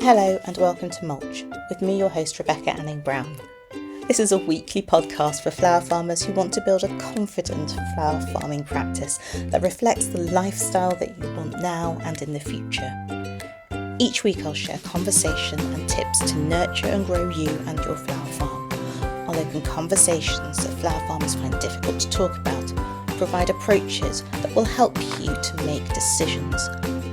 Hello and welcome to Mulch, with me, your host Rebecca Anning-Brown. This is a weekly podcast for flower farmers who want to build a confident flower farming practice that reflects the lifestyle that you want now and in the future. Each week I'll share conversation and tips to nurture and grow you and your flower farm. I'll open conversations that flower farmers find difficult to talk about, provide approaches that will help you to make decisions,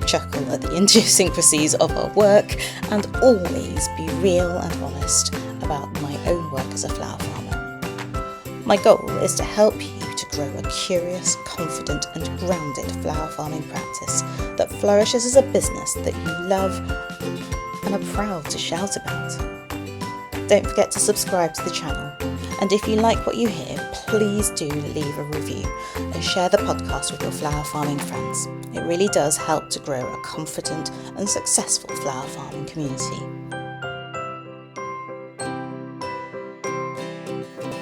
chuckle at the idiosyncrasies of our work, and always be real and honest about my own work as a flower farmer. My goal is to help you to grow a curious, confident and grounded flower farming practice that flourishes as a business that you love and are proud to shout about. Don't forget to subscribe to the channel, and if you like what you hear, please do leave a review and share the podcast with your flower farming friends. It really does help to grow a confident and successful flower farming community.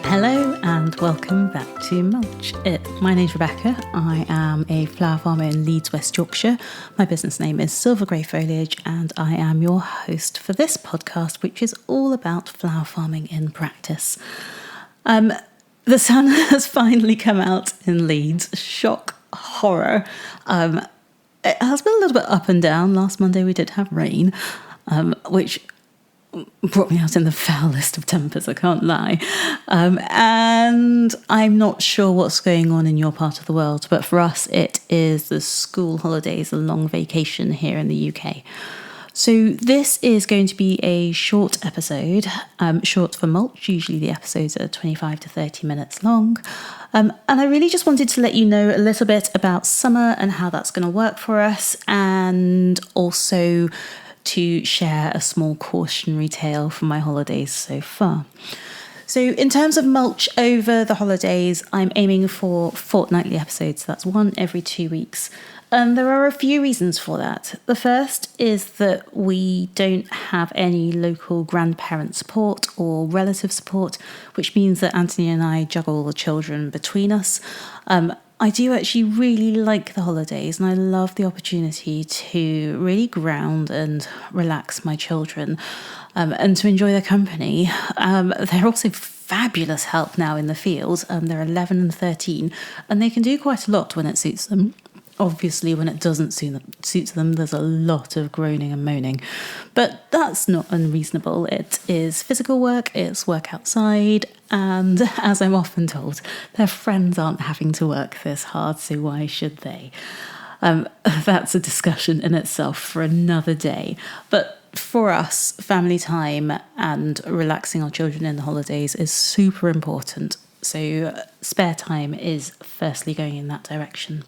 Hello and welcome back to Mulch. My name's Rebecca. I am a flower farmer in Leeds, West Yorkshire. My business name is Silver Grey Foliage, and I am your host for this podcast, which is all about flower farming in practice. The sun has finally come out in Leeds. Shock, horror. It has been a little bit up and down. Last Monday we did have rain, which brought me out in the foulest of tempers, I can't lie. And I'm not sure what's going on in your part of the world, but for us it is the school holidays, a long vacation here in the UK. So this is going to be a short episode, short for Mulch. Usually the episodes are 25 to 30 minutes long. And I really just wanted to let you know a little bit about summer and how that's going to work for us, and also to share a small cautionary tale from my holidays so far. So in terms of Mulch over the holidays, I'm aiming for fortnightly episodes. That's one every 2 weeks. And there are a few reasons for that. The first is that we don't have any local grandparent support or relative support, which means that Antony and I juggle the children between us. I do actually really like the holidays, and I love the opportunity to really ground and relax my children and to enjoy their company. They're also fabulous help now in the field. They're 11 and 13, and they can do quite a lot when it suits them. Obviously, when it doesn't suit them, there's a lot of groaning and moaning. But that's not unreasonable. It is physical work, it's work outside, and as I'm often told, their friends aren't having to work this hard, so why should they? That's a discussion in itself for another day. But for us, family time and relaxing our children in the holidays is super important. So spare time is firstly going in that direction.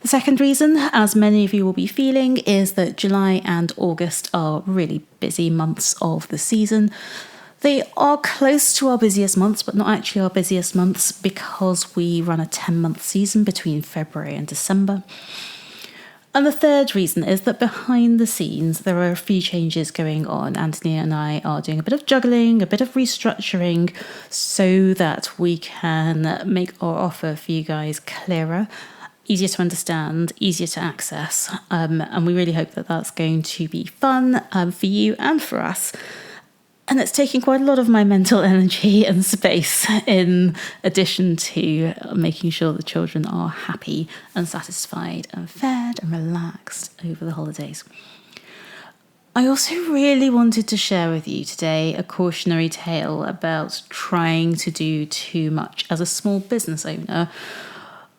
The second reason, as many of you will be feeling, is that July and August are really busy months of the season. They are close to our busiest months, but not actually our busiest months, because we run a 10-month season between February and December. And the third reason is that behind the scenes, there are a few changes going on. Antony and I are doing a bit of juggling, a bit of restructuring, so that we can make our offer for you guys clearer, easier to understand, easier to access. And we really hope that that's going to be fun for you and for us. And it's taking quite a lot of my mental energy and space, in addition to making sure the children are happy and satisfied and fed and relaxed over the holidays. I also really wanted to share with you today a cautionary tale about trying to do too much as a small business owner,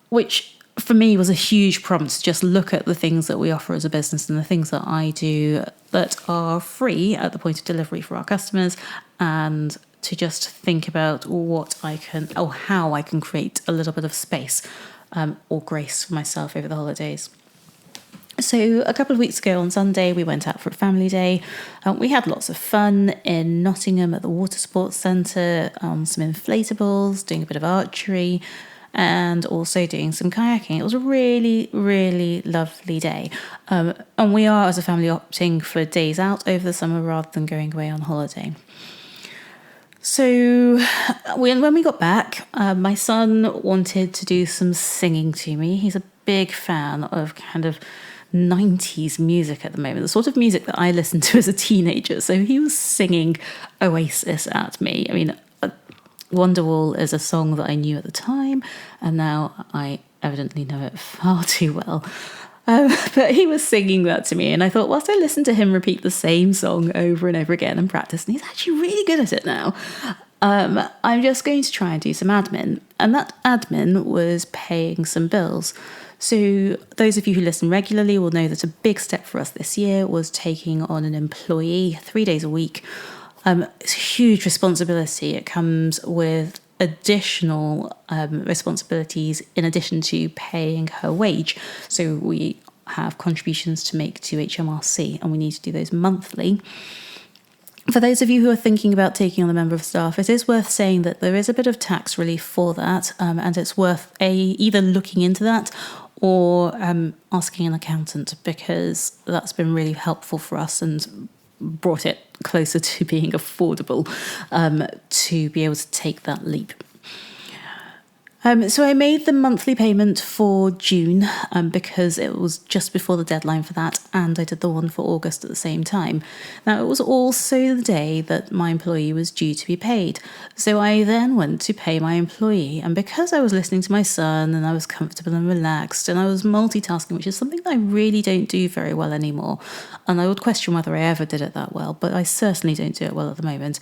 which for me was a huge prompt to just look at the things that we offer as a business and the things that I do that are free at the point of delivery for our customers, and to just think about how I can create a little bit of space or grace for myself over the holidays. So a couple of weeks ago on Sunday, we went out for a family day. We had lots of fun in Nottingham at the Water Sports Centre, some inflatables, doing a bit of archery, and also doing some kayaking. It was a really, really lovely day. And we are, as a family, opting for days out over the summer rather than going away on holiday. So when we got back, my son wanted to do some singing to me. He's a big fan of kind of 90s music at the moment, the sort of music that I listened to as a teenager. So he was singing Oasis at me. I mean, Wonderwall is a song that I knew at the time, and now I evidently know it far too well. But he was singing that to me, and I thought, whilst I listened to him repeat the same song over and over again and practice, and he's actually really good at it now, I'm just going to try and do some admin. And that admin was paying some bills. So those of you who listen regularly will know that a big step for us this year was taking on an employee 3 days a week. It's a huge responsibility. It comes with additional responsibilities in addition to paying her wage. So we have contributions to make to HMRC, and we need to do those monthly. For those of you who are thinking about taking on a member of staff, it is worth saying that there is a bit of tax relief for that, and it's worth either looking into that or asking an accountant, because that's been really helpful for us and brought it closer to being affordable to be able to take that leap. So I made the monthly payment for June because it was just before the deadline for that, and I did the one for August at the same time. Now, it was also the day that my employee was due to be paid. So I then went to pay my employee, and because I was listening to my son and I was comfortable and relaxed and I was multitasking, which is something that I really don't do very well anymore, and I would question whether I ever did it that well, but I certainly don't do it well at the moment.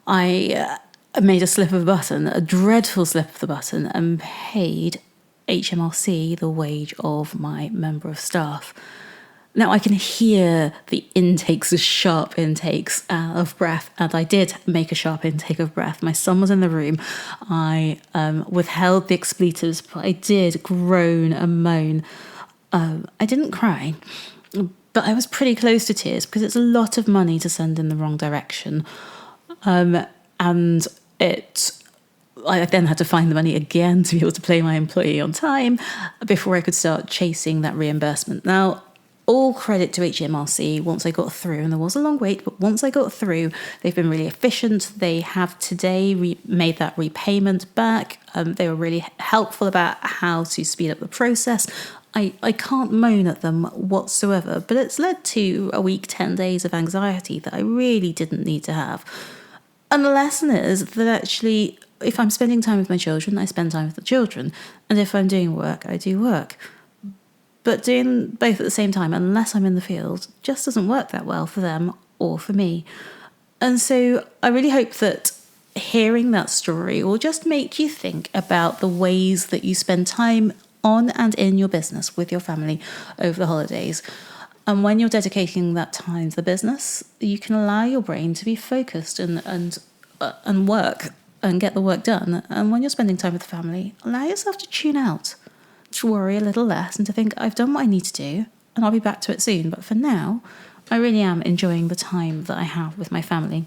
I made a slip of the button, a dreadful slip of the button, and paid HMRC the wage of my member of staff. Now, I can hear the intakes, the sharp intakes of breath, and I did make a sharp intake of breath. My son was in the room. I withheld the expletives, but I did groan and moan. I didn't cry, but I was pretty close to tears because it's a lot of money to send in the wrong direction. And I then had to find the money again to be able to pay my employee on time before I could start chasing that reimbursement. Now, all credit to HMRC once I got through, and there was a long wait, but once I got through, they've been really efficient. They have today made that repayment back. They were really helpful about how to speed up the process. I can't moan at them whatsoever, but it's led to a week, 10 days of anxiety that I really didn't need to have. And the lesson is that actually, if I'm spending time with my children, I spend time with the children. And if I'm doing work, I do work. But doing both at the same time, unless I'm in the field, just doesn't work that well for them or for me. And so I really hope that hearing that story will just make you think about the ways that you spend time on and in your business with your family over the holidays. And when you're dedicating that time to the business, you can allow your brain to be focused and work and get the work done. And when you're spending time with the family, allow yourself to tune out, to worry a little less, and to think, I've done what I need to do, and I'll be back to it soon. But for now, I really am enjoying the time that I have with my family,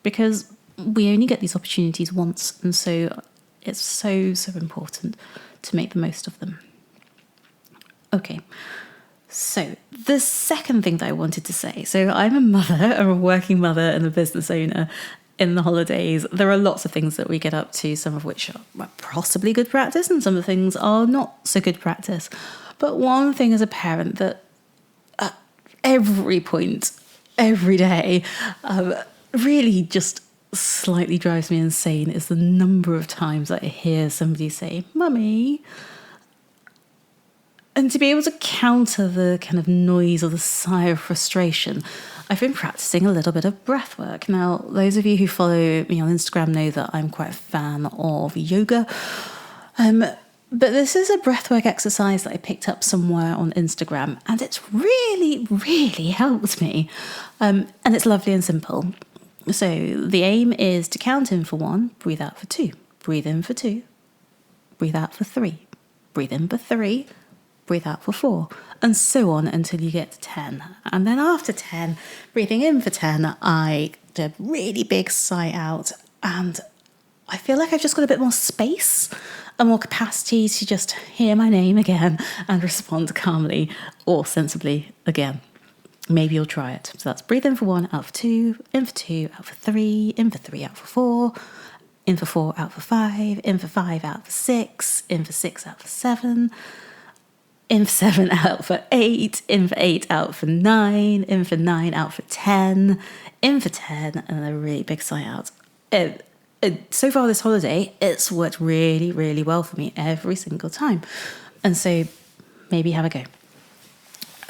because we only get these opportunities once, and so it's so important to make the most of them. Okay. So the second thing that I wanted to say, so I'm a mother, I'm a working mother and a business owner in the holidays. There are lots of things that we get up to, some of which are possibly good practice and some of the things are not so good practice. But one thing as a parent that at every point, every day, really just slightly drives me insane is the number of times that I hear somebody say, "Mummy," and to be able to counter the kind of noise or the sigh of frustration, I've been practicing a little bit of breath work. Now, those of you who follow me on Instagram know that I'm quite a fan of yoga. But this is a breathwork exercise that I picked up somewhere on Instagram, and it's really, really helped me. And it's lovely and simple. So the aim is to count in for 1, breathe out for 2, breathe in for 2, breathe out for 3, breathe in for 3, breathe out for 4, and so on until you get to 10. And then after 10, breathing in for 10, I did a really big sigh out, and I feel like I've just got a bit more space and more capacity to just hear my name again and respond calmly or sensibly again. Maybe you'll try it. So that's breathe in for 1, out for 2, in for 2, out for 3, in for 3, out for 4, in for 4, out for 5, in for 5, out for 6, in for 6, out for 7, in for 7 out for 8, in for 8 out for 9, in for 9 out for 10, in for 10, and a really big sigh out. So far this holiday, it's worked really, really well for me every single time. And so maybe have a go.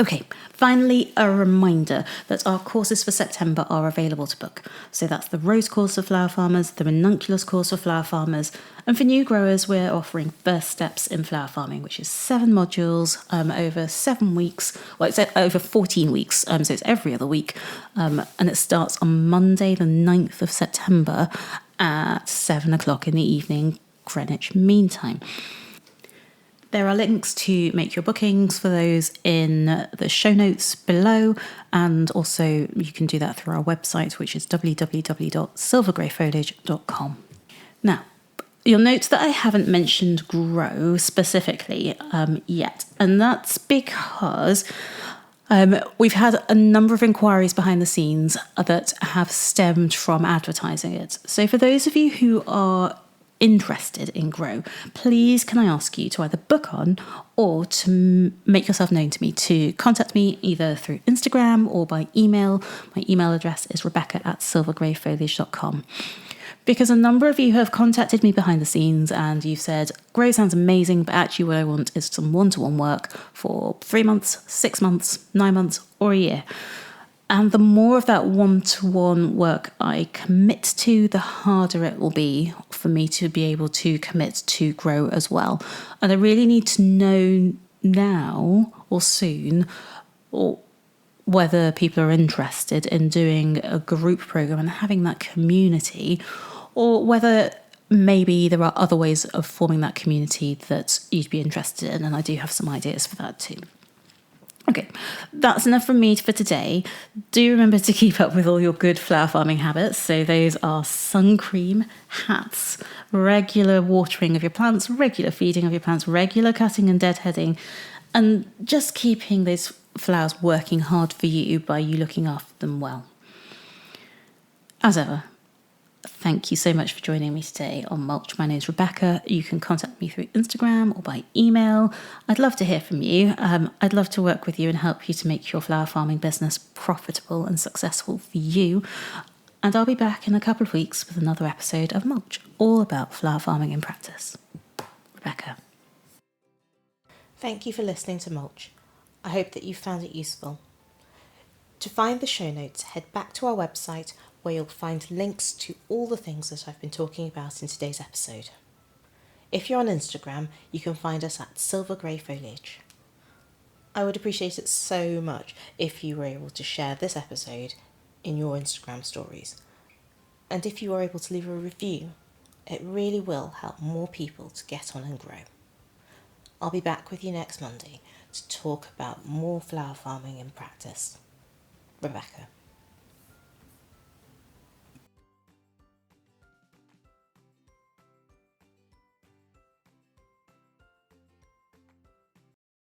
Okay, finally, a reminder that our courses for September are available to book. So that's the Rose course for flower farmers, the Ranunculus course for flower farmers, and for new growers, we're offering First Steps in Flower Farming, which is 7 modules over 7 weeks. Well, it's over 14 weeks, so it's every other week. And it starts on Monday, the 9th of September at 7 o'clock in the evening, Greenwich Mean Time. There are links to make your bookings for those in the show notes below, and also you can do that through our website, which is www.silvergreyfoliage.com. Now, you'll note that I haven't mentioned grow specifically yet, and that's because we've had a number of inquiries behind the scenes that have stemmed from advertising it. So for those of you who are interested in grow, please can I ask you to either book on or to make yourself known to me, to contact me either through Instagram or by email. My email address is rebecca@silvergreyfoliage.com. Because a number of you have contacted me behind the scenes and you've said, grow sounds amazing, but actually what I want is some one-to-one work for 3 months, 6 months, 9 months, or a year. And the more of that one-to-one work I commit to, the harder it will be for me to be able to commit to grow as well. And I really need to know now or soon, or whether people are interested in doing a group program and having that community, or whether maybe there are other ways of forming that community that you'd be interested in. And I do have some ideas for that too. Okay, that's enough from me for today. Do remember to keep up with all your good flower farming habits. So those are sun cream, hats, regular watering of your plants, regular feeding of your plants, regular cutting and deadheading, and just keeping those flowers working hard for you by you looking after them well. As ever, thank you so much for joining me today on Mulch. My name is Rebecca. You can contact me through Instagram or by email. I'd love to hear from you. I'd love to work with you and help you to make your flower farming business profitable and successful for you. And I'll be back in a couple of weeks with another episode of Mulch, all about flower farming in practice. Rebecca. Thank you for listening to Mulch. I hope that you found it useful. To find the show notes, head back to our website where you'll find links to all the things that I've been talking about in today's episode. If you're on Instagram, you can find us at Silver Grey Foliage. I would appreciate it so much if you were able to share this episode in your Instagram stories. And if you are able to leave a review, it really will help more people to get on and grow. I'll be back with you next Monday to talk about more flower farming in practice. Rebecca.